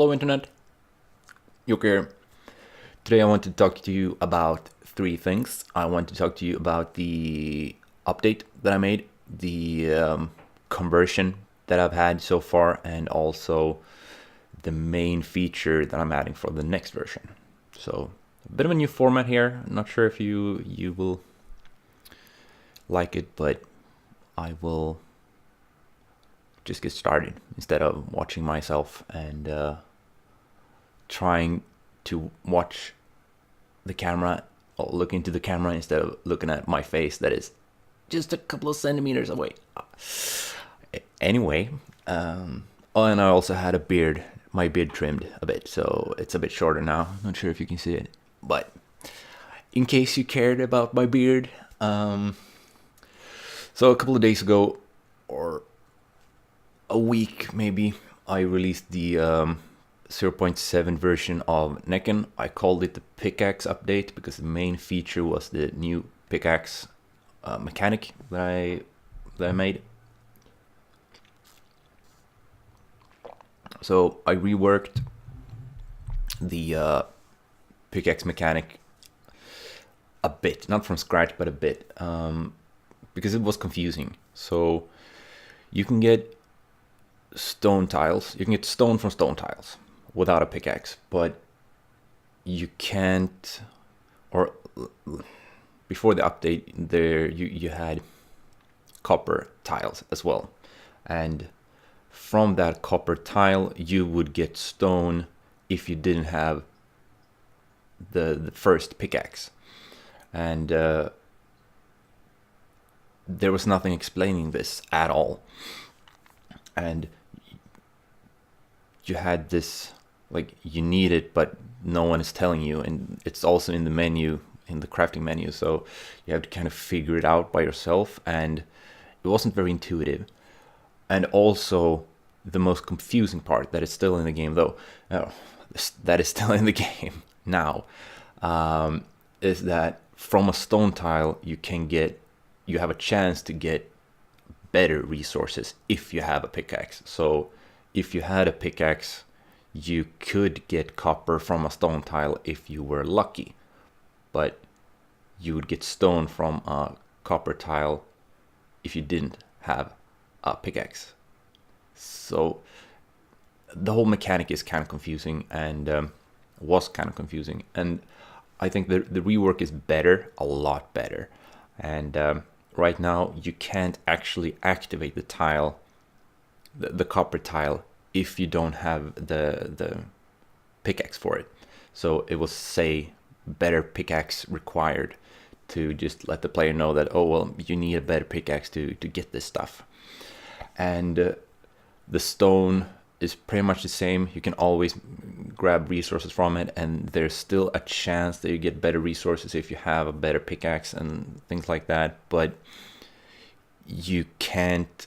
Hello Internet, Yoke here. Today I want to talk to you about three things. I want to talk to you about the update that I made, the conversion that I've had so far, and also the main feature that I'm adding for the next version. So a bit of a new format here. I'm not sure if you will like it, but I will just get started instead of watching myself and trying to watch the camera or look into the camera instead of looking at my face that is just a couple of centimeters away. Anyway, and I also had a beard, my beard trimmed a bit, so it's a bit shorter now. Not sure if you can see it, but in case you cared about my beard, so a couple of days ago, or a week maybe, I released the 0.7 version of NECKEN. I called it the Pickaxe update because the main feature was the new Pickaxe mechanic that I made. So I reworked the Pickaxe mechanic a bit, not from scratch, but a bit, because it was confusing. So you can get stone tiles, you can get stone from stone tiles without a pickaxe, but you can't, or before the update there you had copper tiles as well, and from that copper tile you would get stone if you didn't have the first pickaxe, and there was nothing explaining this at all, and you had this, like, you need it but no one is telling you, and it's also in the menu, in the crafting menu, so you have to kind of figure it out by yourself, and it wasn't very intuitive. And also the most confusing part that is still in the game though, that is still in the game now, is that from a stone tile you have a chance to get better resources if you have a pickaxe. So if you had a pickaxe, you could get copper from a stone tile if you were lucky, but you would get stone from a copper tile if you didn't have a pickaxe. So the whole mechanic is kind of confusing, and was kind of confusing, and I think the rework is better, a lot better, and right now you can't actually activate the tile, the copper tile, if you don't have the pickaxe for it. So it will say better pickaxe required, to just let the player know that, oh well, you need a better pickaxe to get this stuff. And the stone is pretty much the same. You can always grab resources from it, and there's still a chance that you get better resources if you have a better pickaxe and things like that, but you can't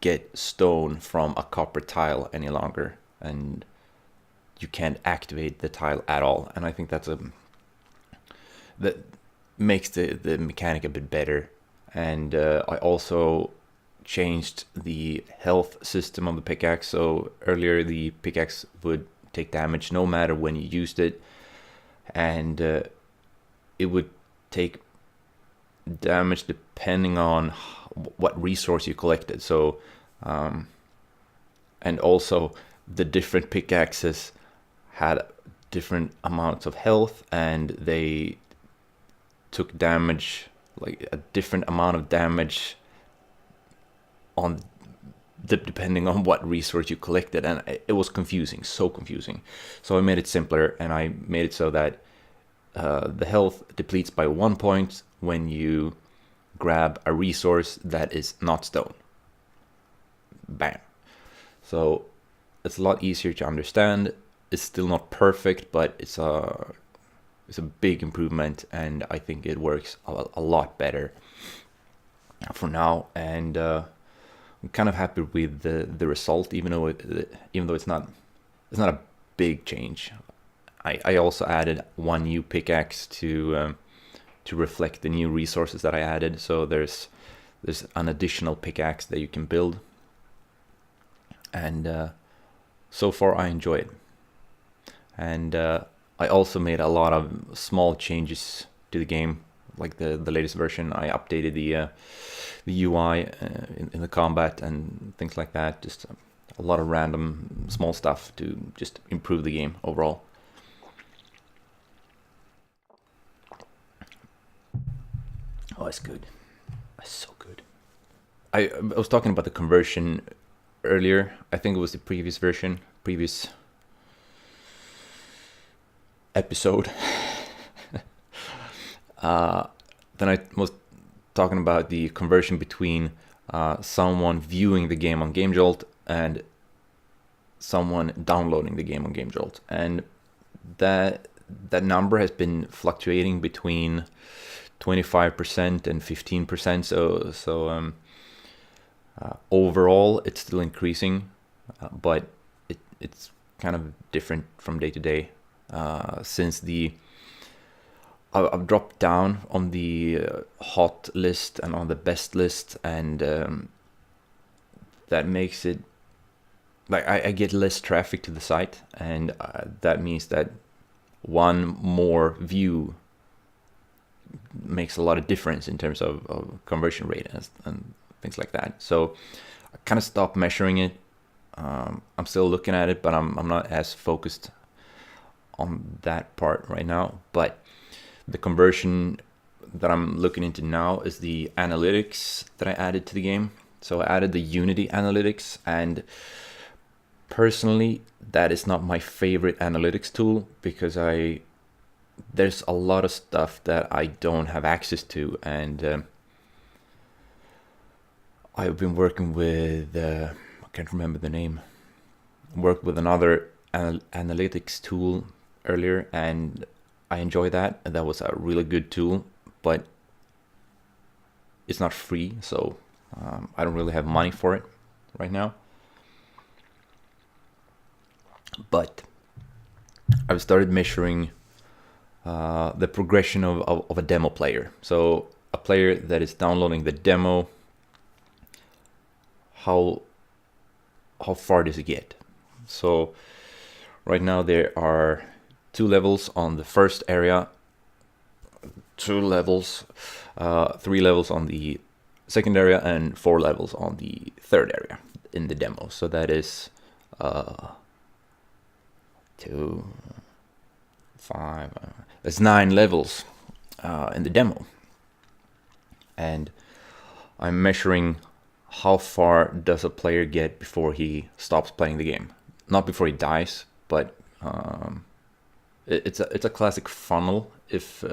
get stone from a copper tile any longer, and you can't activate the tile at all. And I think that makes the mechanic a bit better. And I also changed the health system of the pickaxe. So earlier the pickaxe would take damage no matter when you used it, and it would take damage depending on what resource you collected. So and also the different pickaxes had different amounts of health, and they took damage, like a different amount of damage on depending on what resource you collected, and it was confusing, so confusing. So I made it simpler, and I made it so that the health depletes by 1 point when you grab a resource that is not stone. Bam. So it's a lot easier to understand. It's still not perfect, but it's a big improvement, and I think it works a lot better for now. And I'm kind of happy with the result, even though it's not a big change. I also added one new pickaxe to reflect the new resources that I added. So there's an additional pickaxe that you can build, and so far I enjoy it. And I also made a lot of small changes to the game, like the latest version. I updated the UI in the combat and things like that. Just a lot of random small stuff to just improve the game overall. Oh, it's good. It's so good. I was talking about the conversion earlier. I think it was the previous version, previous episode. Then I was talking about the conversion between someone viewing the game on GameJolt and someone downloading the game on GameJolt, and that number has been fluctuating between 25% and 15%. So overall, it's still increasing, but it's kind of different from day to day. Since I've dropped down on the hot list and on the best list, and that makes it like I get less traffic to the site, and that means that one more view makes a lot of difference in terms of conversion rate and things like that. So I kind of stopped measuring it. I'm still looking at it, but I'm not as focused on that part right now. But the conversion that I'm looking into now is the analytics that I added to the game. So I added the Unity analytics, and personally that is not my favorite analytics tool, because there's a lot of stuff that I don't have access to, and I've been working with I can't remember the name. Worked with another analytics tool earlier, and I enjoy that, and that was a really good tool, but it's not free, so I don't really have money for it right now. But I've started measuring the progression of a demo player. So a player that is downloading the demo, how far does it get? So right now there are 2 levels on the first area, 2 levels, 3 levels on the second area, and 4 levels on the third area in the demo. So that is 2, 5, there's 9 levels in the demo, and I'm measuring how far does a player get before he stops playing the game. Not before he dies, but it's a classic funnel if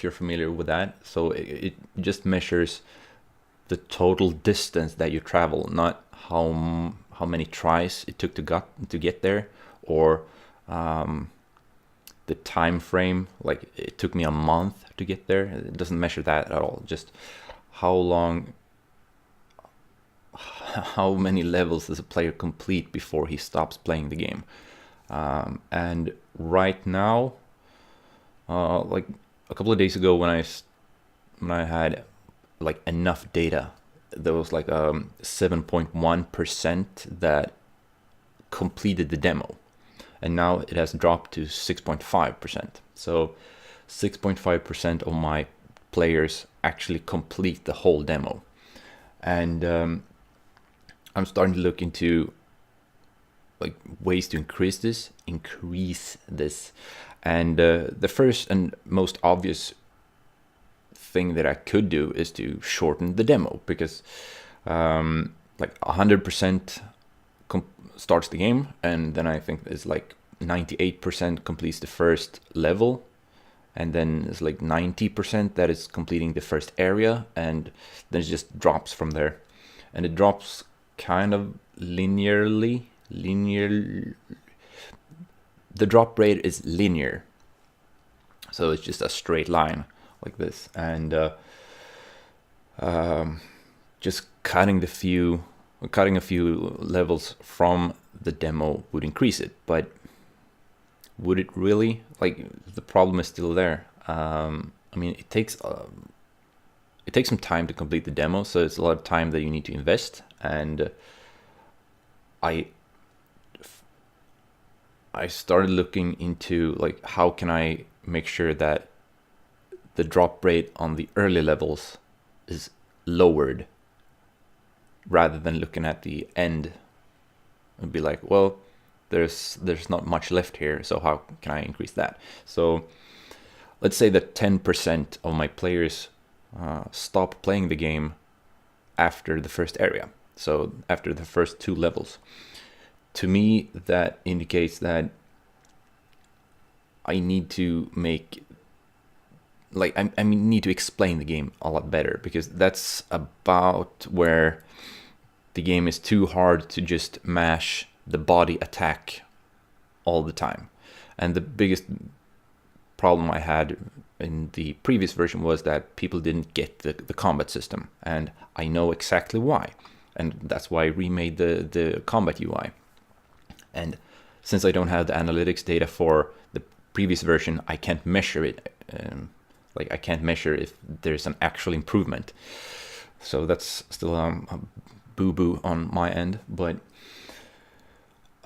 you're familiar with that. So it just measures the total distance that you travel, not how many tries it took to get there, or the time frame, like it took me a month to get there. It doesn't measure that at all. Just how many levels does a player complete before he stops playing the game. And right now, like a couple of days ago, when I had like enough data, there was like 7.1% that completed the demo, and now it has dropped to 6.5%. So 6.5% of my players actually complete the whole demo, and I'm starting to look into like ways to increase this. And the first and most obvious thing that I could do is to shorten the demo, because like 100% starts the game, and then I think it's like 98% completes the first level, and then it's like 90% that is completing the first area, and then it just drops from there, and it drops kind of linearly. The drop rate is linear, so it's just a straight line like this, and just cutting a few levels from the demo would increase it. But would it really? Like, the problem is still there. I mean, it takes some time to complete the demo, so it's a lot of time that you need to invest, and I started looking into like how can I make sure that the drop rate on the early levels is lowered, rather than looking at the end and be like, well, there's not much left here, so how can I increase that? So let's say that 10% of my players stop playing the game after the first area, so after the first 2 levels. To me, that indicates that I need to make, like, I need to explain the game a lot better, because that's about where the game is too hard to just mash the body attack all the time. And the biggest problem I had in the previous version was that people didn't get the combat system, and I know exactly why. And that's why I remade the combat UI. And since I don't have the analytics data for the previous version, I can't measure it. Like, I can't measure if there's an actual improvement. So that's still a boo-boo on my end, but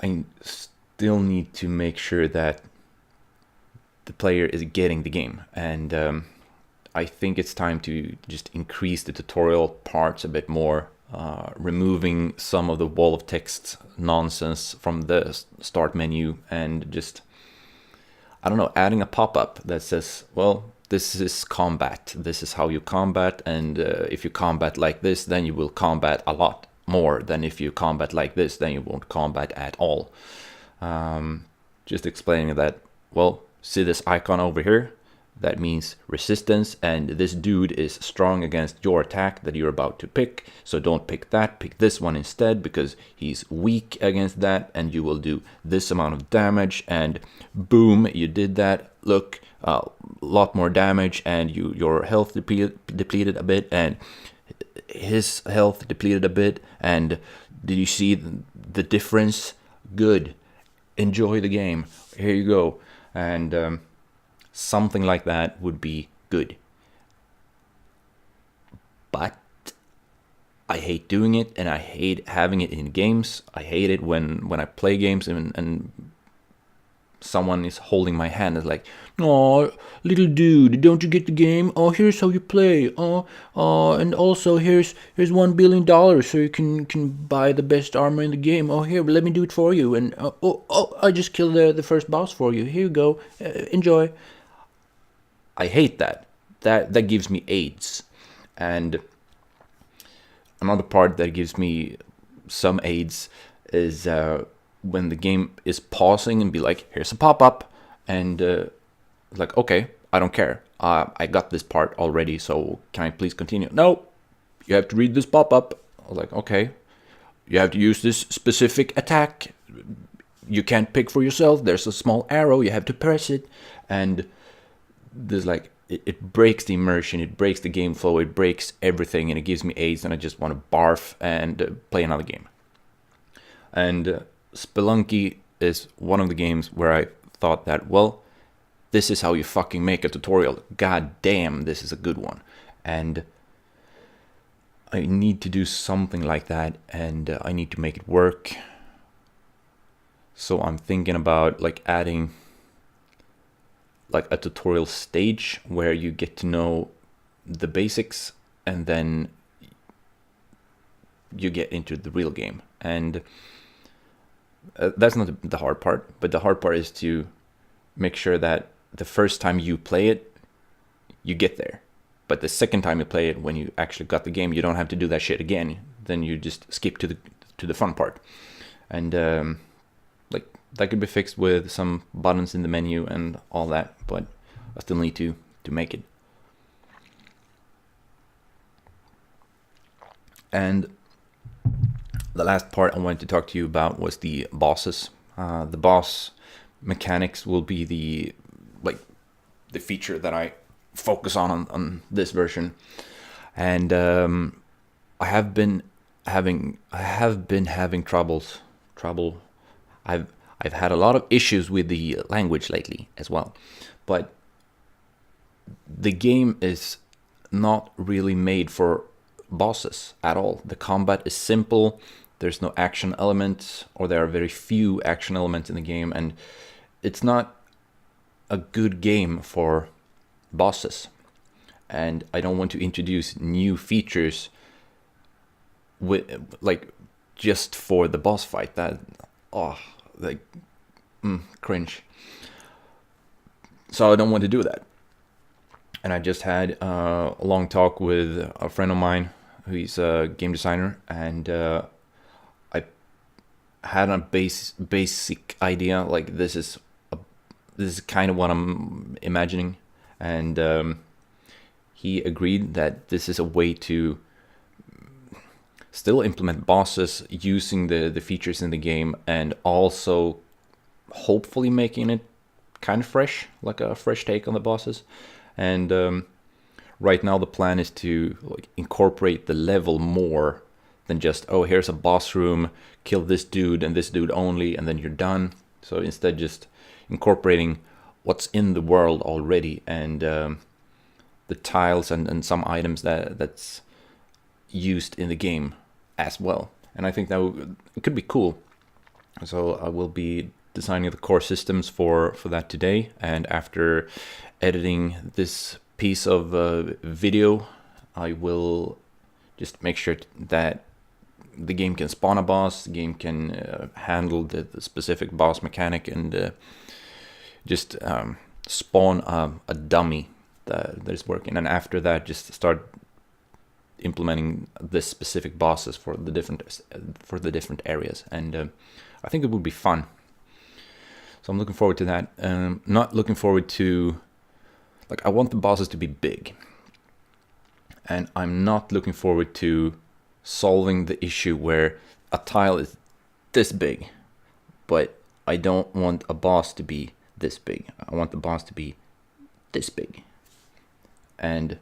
I still need to make sure that the player is getting the game. And I think it's time to just increase the tutorial parts a bit more, removing some of the wall of text nonsense from the start menu, and just, I don't know, adding a pop-up that says, well, this is combat, this is how you combat, and if you combat like this, then you will combat a lot more than if you combat like this, then you won't combat at all. Just explaining that, well, see this icon over here? That means resistance, and this dude is strong against your attack that you're about to pick, so don't pick that, pick this one instead, because he's weak against that, and you will do this amount of damage, and boom, you did that. Look, a lot more damage, and your health depleted a bit, and his health depleted a bit, and did you see the difference? Good. Enjoy the game. Here you go. And something like that would be good. But I hate doing it, and I hate having it in games. I hate it when I play games and someone is holding my hand and is like, "Oh, little dude, don't you get the game? Oh, here's how you play. And also here's $1 billion so you can buy the best armor in the game. Oh, here, let me do it for you. And I just killed the first boss for you. Here you go. Enjoy." I hate that. That gives me AIDS. And another part that gives me some AIDS is when the game is pausing and be like, here's a pop-up, and like, okay, I don't care. I got this part already, so can I please continue? No, you have to read this pop-up. I was like, okay, you have to use this specific attack. You can't pick for yourself. There's a small arrow. You have to press it. And there's like, it breaks the immersion. It breaks the game flow. It breaks everything, and it gives me AIDS, and I just want to barf and play another game. And Spelunky is one of the games where I thought that, well, this is how you fucking make a tutorial. God damn, this is a good one. And I need to do something like that, and I need to make it work. So I'm thinking about like adding like a tutorial stage where you get to know the basics, and then you get into the real game. And that's not the hard part, but the hard part is to make sure that the first time you play it, you get there. But the second time you play it, when you actually got the game, you don't have to do that shit again. Then you just skip to the fun part. And like, that could be fixed with some buttons in the menu and all that, but I still need to make it. And the last part I wanted to talk to you about was the bosses. The boss mechanics will be the feature that I focus on this version. And I have been having trouble. I've had a lot of issues with the language lately as well. But the game is not really made for bosses at all. The combat is simple. there's no action element, or there are very few action elements in the game, and it's not a good game for bosses. And I don't want to introduce new features with like just for the boss fight. That cringe. So I don't want to do that. And I just had a long talk with a friend of mine who's a game designer, and I had a basic idea, like this is kind of what I'm imagining, and he agreed that this is a way to still implement bosses using the features in the game, and also hopefully making it kind of fresh, like a fresh take on the bosses. And right now the plan is to like incorporate the level more than just, oh, here's a boss room, kill this dude and this dude only, and then you're done. So instead just incorporating what's in the world already, and the tiles and some items that's used in the game as well. And I think that it could be cool. So I will be designing the core systems for that today, and after editing this piece of video, I will just make sure that the game can spawn a boss, the game can handle the specific boss mechanic, and just spawn a dummy that is working. And after that, just start implementing the specific bosses for the different areas. And I think it would be fun. So I'm looking forward to that. Not looking forward to, like, I want the bosses to be big. And I'm not looking forward to solving the issue where a tile is this big, but I don't want a boss to be this big. I want the boss to be this big. And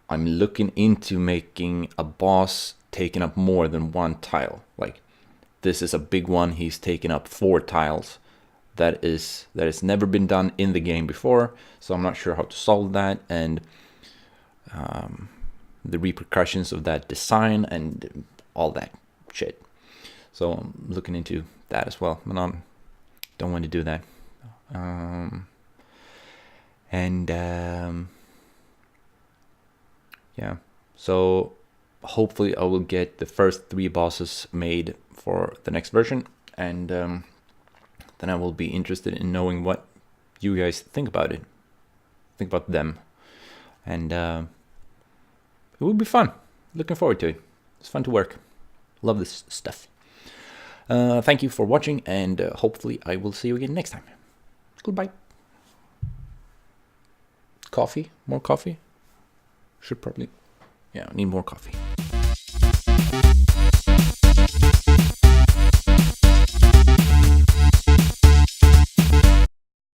I'm looking into making a boss taking up more than one tile. Like, this is a big one, he's taking up 4 tiles. That has never been done in the game before, so I'm not sure how to solve that, and the repercussions of that design and all that shit. So I'm looking into that as well, but I don't want to do that. Yeah, so hopefully I will get the first 3 bosses made for the next version, and then I will be interested in knowing what you guys think about it. Think about them. And it will be fun. Looking forward to it. It's fun to work. Love this stuff. Thank you for watching, and hopefully I will see you again next time. Goodbye. Coffee? More coffee? Should probably... Yeah, I need more coffee.